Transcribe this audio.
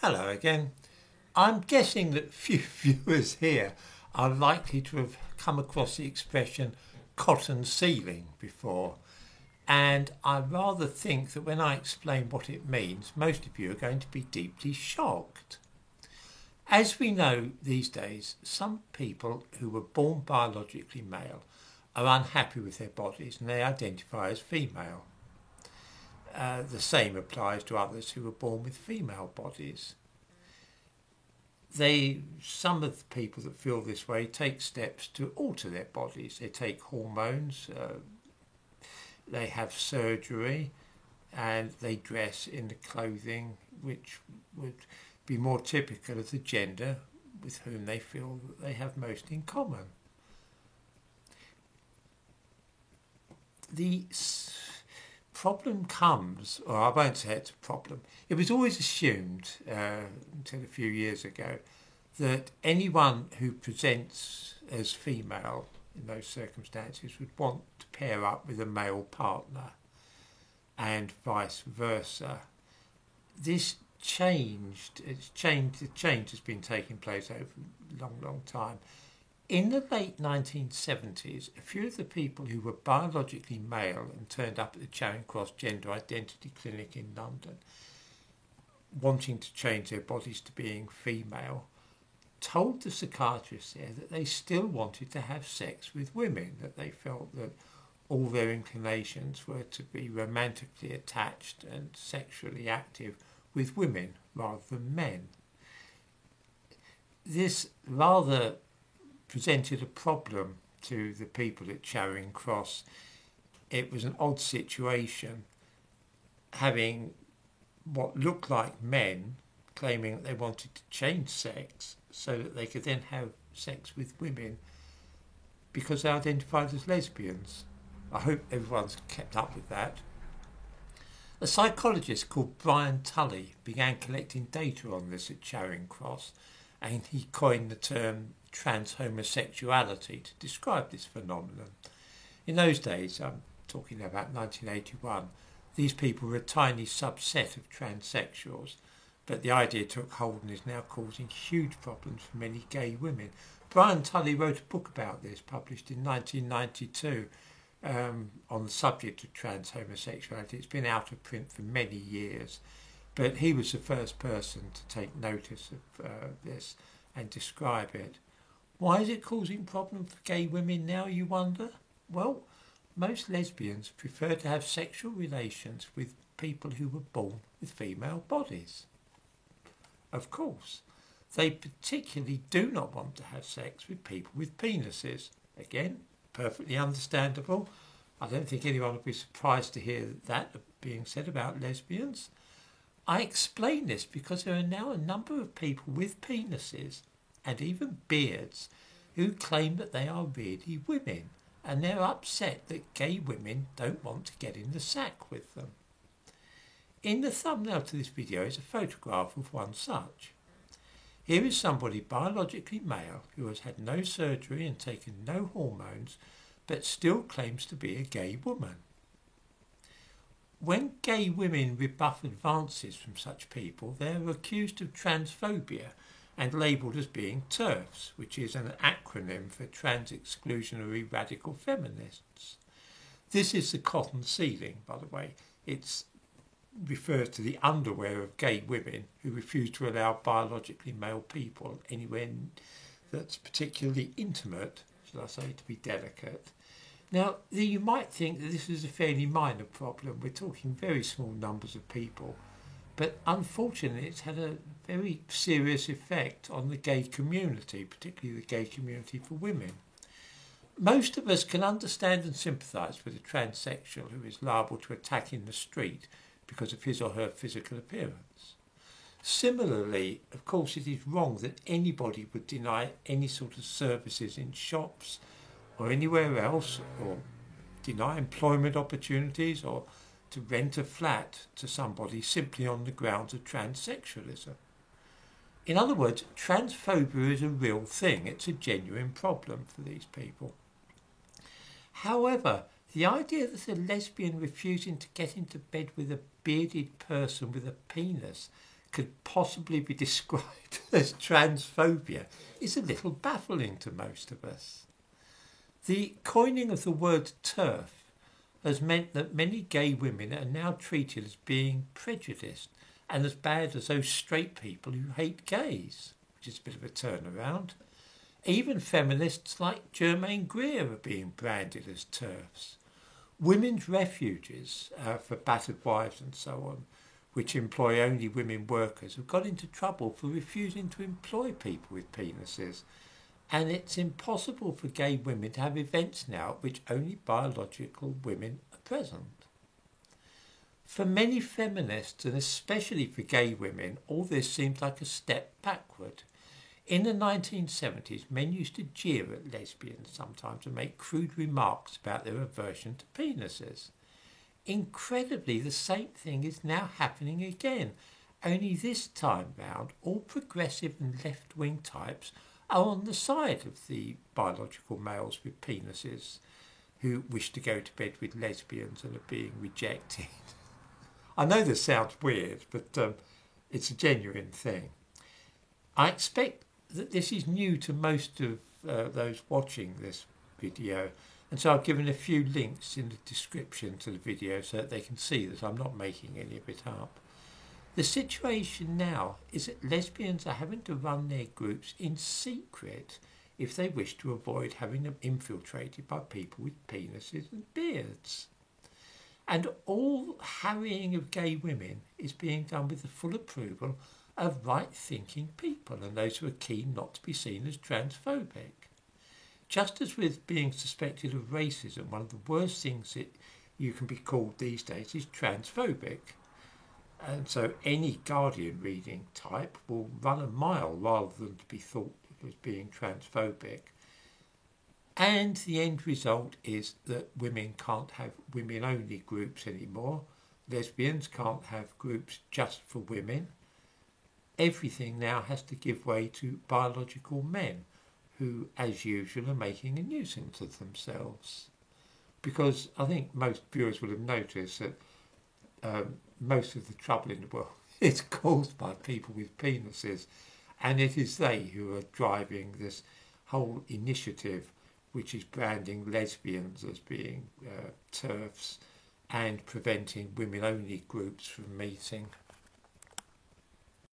Hello again. I'm guessing that few viewers here are likely to have come across the expression cotton ceiling before. And I rather think that when I explain what it means, most of you are going to be deeply shocked. As we know these days, some people who were born biologically male are unhappy with their bodies and they identify as female. The same applies to others who were born with female bodies. Some of the people that feel this way take steps to alter their bodies. They take hormones, they have surgery, and they dress in the clothing which would be more typical of the gender with whom they feel that they have most in common. The problem comes, or I won't say it's a problem, it was always assumed until a few years ago that anyone who presents as female in those circumstances would want to pair up with a male partner and vice versa. This changed, the change has been taking place over a long time. In the late 1970s, a few of the people who were biologically male and turned up at the Charing Cross Gender Identity Clinic in London, wanting to change their bodies to being female, told the psychiatrist there that they still wanted to have sex with women, that they felt that all their inclinations were to be romantically attached and sexually active with women rather than men. This rather presented a problem to the people at Charing Cross. It was an odd situation, having what looked like men claiming that they wanted to change sex so that they could then have sex with women because they identified as lesbians. I hope everyone's kept up with that. A psychologist called Brian Tully began collecting data on this at Charing Cross, and he coined the term transhomosexuality to describe this phenomenon. In those days, I'm talking about 1981, these people were a tiny subset of transsexuals, but the idea took hold and is now causing huge problems for many gay women. Brian Tully wrote a book about this, published in 1992, on the subject of transhomosexuality. It's been out of print for many years, but he was the first person to take notice of this and describe it. Why is it causing problems for gay women now, you wonder? Well, most lesbians prefer to have sexual relations with people who were born with female bodies. Of course, they particularly do not want to have sex with people with penises. Again, perfectly understandable. I don't think anyone would be surprised to hear that being said about lesbians. I explain this because there are now a number of people with penises and even beards who claim that they are really women, and they're upset that gay women don't want to get in the sack with them. In the thumbnail to this video is a photograph of one such. Here is somebody biologically male who has had no surgery and taken no hormones, but still claims to be a gay woman. When gay women rebuff advances from such people, they are accused of transphobia and labelled as being TERFs, which is an acronym for Trans-Exclusionary Radical Feminists. This is the cotton ceiling, by the way. It refers to the underwear of gay women who refuse to allow biologically male people anywhere that's particularly intimate, shall I say, to be delicate. Now, you might think that this is a fairly minor problem. We're talking very small numbers of people. But unfortunately, it's had a very serious effect on the gay community, particularly the gay community for women. Most of us can understand and sympathise with a transsexual who is liable to attack in the street because of his or her physical appearance. Similarly, of course, it is wrong that anybody would deny any sort of services in shops or anywhere else, or deny employment opportunities, or to rent a flat to somebody simply on the grounds of transsexualism. In other words, transphobia is a real thing. It's a genuine problem for these people. However, the idea that a lesbian refusing to get into bed with a bearded person with a penis could possibly be described as transphobia is a little baffling to most of us. The coining of the word TERF has meant that many gay women are now treated as being prejudiced and as bad as those straight people who hate gays, which is a bit of a turnaround. Even feminists like Germaine Greer are being branded as TERFs. Women's refuges for battered wives and so on, which employ only women workers, have got into trouble for refusing to employ people with penises. And it's impossible for gay women to have events now at which only biological women are present. For many feminists, and especially for gay women, all this seems like a step backward. In the 1970s, men used to jeer at lesbians sometimes and make crude remarks about their aversion to penises. Incredibly, the same thing is now happening again, only this time round all progressive and left-wing types are on the side of the biological males with penises who wish to go to bed with lesbians and are being rejected. I know this sounds weird, but it's a genuine thing. I expect that this is new to most of those watching this video, and so I've given a few links in the description to the video so that they can see that I'm not making any of it up. The situation now is that lesbians are having to run their groups in secret if they wish to avoid having them infiltrated by people with penises and beards. And all harrying of gay women is being done with the full approval of right-thinking people and those who are keen not to be seen as transphobic. Just as with being suspected of racism, one of the worst things that you can be called these days is transphobic. And so any Guardian reading type will run a mile rather than to be thought as being transphobic. And the end result is that women can't have women-only groups anymore. Lesbians can't have groups just for women. Everything now has to give way to biological men who, as usual, are making a nuisance of themselves. Because I think most viewers will have noticed that most of the trouble in the world is caused by people with penises, and it is they who are driving this whole initiative, which is branding lesbians as being TERFs and preventing women-only groups from meeting.